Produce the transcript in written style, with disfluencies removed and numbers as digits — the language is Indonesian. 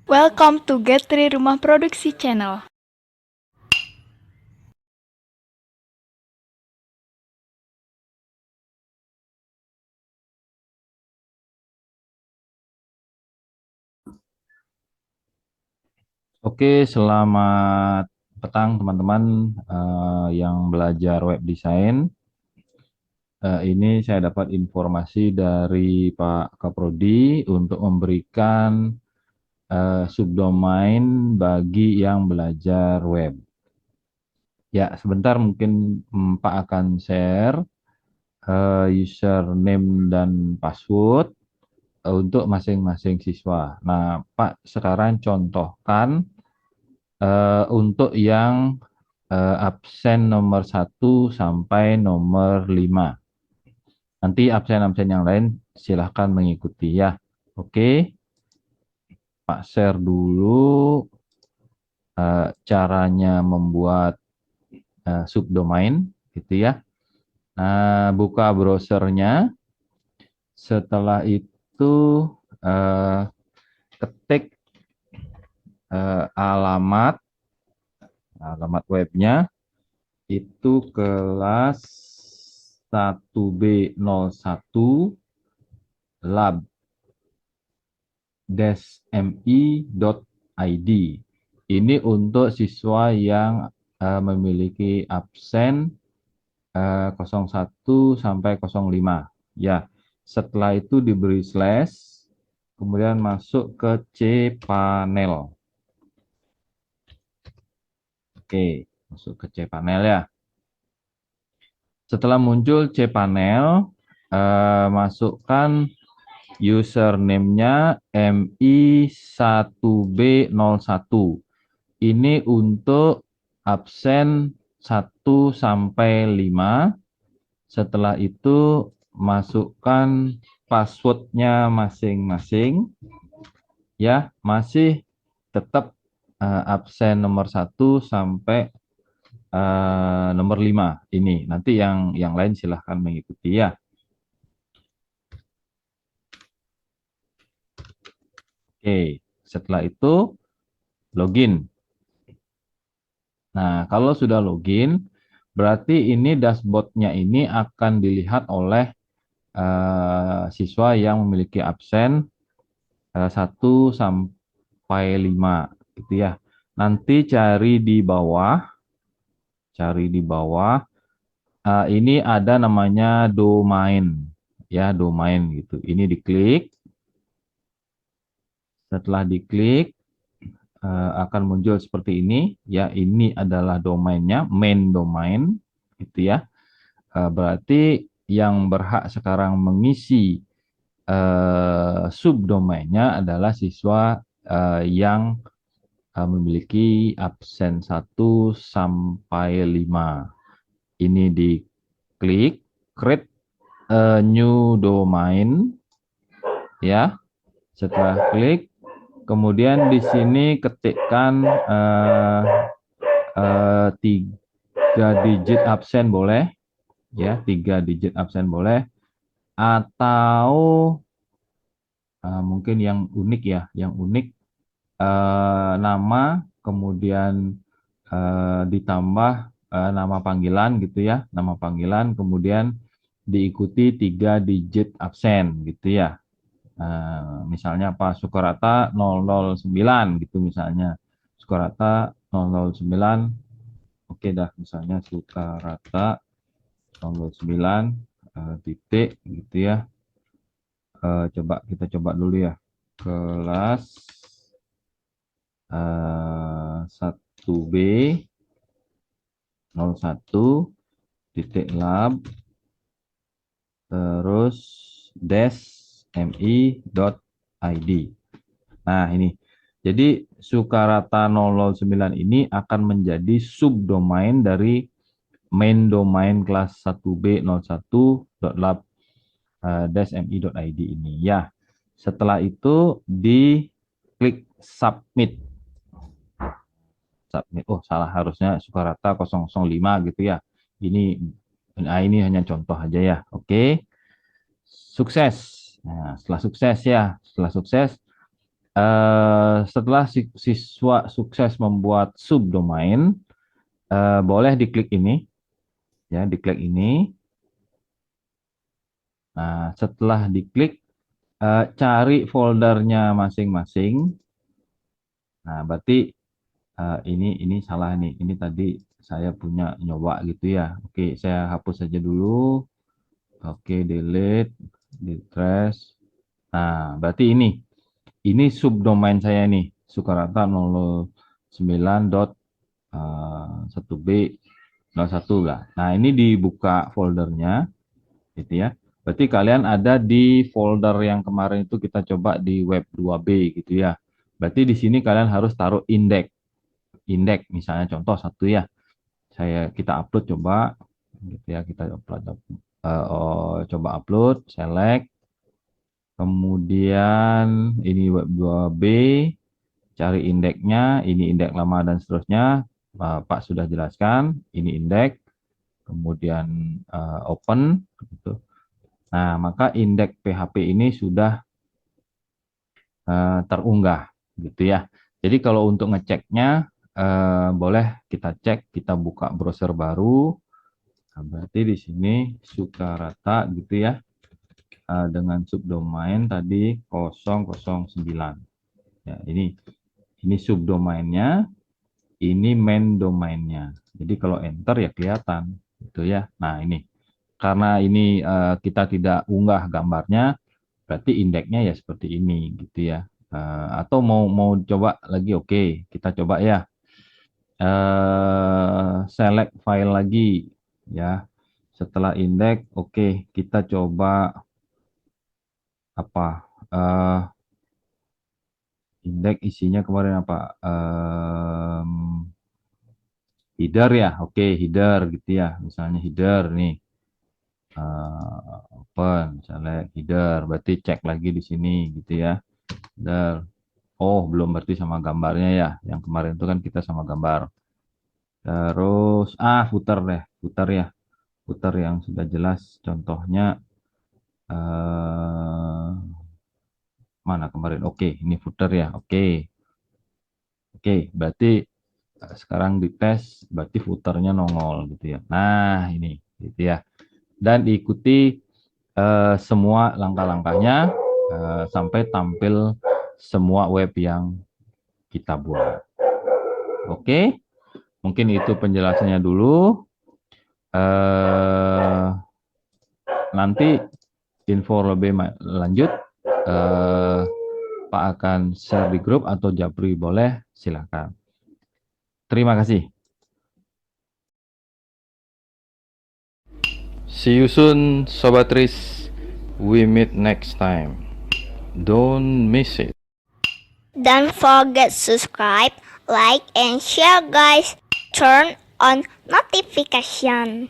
Welcome to Get3 Rumah Produksi Channel. Oke, selamat petang teman-teman yang belajar web design. Ini saya dapat informasi dari Pak Kaprodi untuk memberikan subdomain bagi yang belajar web. Ya, sebentar mungkin Pak akan share username dan password untuk masing-masing siswa. Nah, Pak sekarang contohkan untuk yang absen nomor 1 sampai nomor 5. Nanti absen-absen yang lain silahkan mengikuti ya. Oke, Pak share dulu caranya membuat subdomain gitu ya. Nah, buka browsernya. Setelah itu ketik alamat webnya itu kelas 1B01 lab-mi.id. Ini untuk siswa yang memiliki absen 01 sampai 05. Ya, setelah itu diberi slash, kemudian masuk ke cPanel. Oke, masuk ke cPanel ya. Setelah muncul cPanel, masukkan username-nya mi1b01. Ini untuk absen 1 sampai 5. Setelah itu masukkan password-nya masing-masing. Ya, masih tetap absen nomor 1 sampai nomor 5 ini. Nanti yang lain silahkan mengikuti ya. Oke, setelah itu login. Nah, kalau sudah login, berarti ini dashboard-nya ini akan dilihat oleh siswa yang memiliki absen 1 sampai 5 gitu ya. Nanti cari di bawah ini ada namanya domain ya, domain gitu. Ini diklik. Setelah diklik akan muncul seperti ini ya. Ini adalah domainnya, main domain gitu ya. Berarti yang berhak sekarang mengisi subdomainnya adalah siswa yang memiliki absen 1 sampai 5. Ini diklik create a new domain ya. Setelah klik, kemudian di sini ketikkan 3 digit absen boleh ya, 3 digit absen boleh, atau mungkin yang unik ya, yang unik nama kemudian ditambah nama panggilan gitu ya, nama panggilan kemudian diikuti 3 digit absen gitu ya. Misalnya apa, Sukarata 009 gitu misalnya, Sukarata 009. Oke dah, misalnya Sukarata 009 titik gitu ya. Coba kita coba dulu ya, kelas 1B 01 titik lab terus dash mi.id. Nah ini, jadi Sukarata 009 ini akan menjadi subdomain dari main domain kelas 1b01.lab-mi.id ini ya. Setelah itu diklik submit. Oh salah, harusnya Sukarata 005 gitu ya. Ini hanya contoh aja ya. Oke, sukses. Nah, setelah sukses Setelah siswa sukses membuat subdomain, boleh diklik ini, ya, diklik ini. Nah, setelah diklik, cari foldernya masing-masing. Nah, berarti ini salah nih. Ini tadi saya punya nyoba gitu ya. Oke, saya hapus saja dulu. Oke, delete, trash. Nah, berarti ini subdomain saya nih, sukarata009.1b 01 lah. Nah, ini dibuka foldernya gitu ya. Berarti kalian ada di folder yang kemarin itu kita coba di web 2B gitu ya. Berarti di sini kalian harus taruh indeks misalnya contoh satu ya. Kita upload coba gitu ya, kita upload coba upload, select. Kemudian ini web 2B, cari indeksnya, ini indeks lama dan seterusnya. Pak sudah jelaskan, ini indeks, kemudian open gitu. Nah, maka indeks PHP ini sudah terunggah gitu ya. Jadi kalau untuk ngeceknya boleh kita cek, kita buka browser baru. Nah, berarti di sini Sukarata gitu ya. Dengan subdomain tadi 009. Ya, ini subdomainnya, ini main domainnya. Jadi kalau enter ya kelihatan gitu ya. Nah, ini karena ini kita tidak unggah gambarnya, berarti indeksnya ya seperti ini gitu ya. Atau mau coba lagi, oke, kita coba ya. Select file lagi ya. Setelah indeks, oke, kita coba apa? Indeks isinya kemarin apa? Header ya, oke, header gitu ya. Misalnya header nih. Open, select header, berarti cek lagi di sini gitu ya. Header. Oh, belum berarti sama gambarnya ya. Yang kemarin itu kan kita sama gambar. Terus, footer deh, footer ya. Footer yang sudah jelas contohnya mana kemarin? Oke, ini footer ya. Oke, berarti sekarang dites, berarti footernya nongol gitu ya. Nah, ini gitu ya. Dan diikuti semua langkah-langkahnya sampai tampil semua web yang kita buat. Oke, mungkin itu penjelasannya dulu. Nanti info lebih lanjut Pak akan share di grup atau Japri boleh, silakan. Terima kasih. See you soon, Sobat Tris. We meet next time. Don't miss it. Don't forget subscribe, like, and share guys. Turn on notification.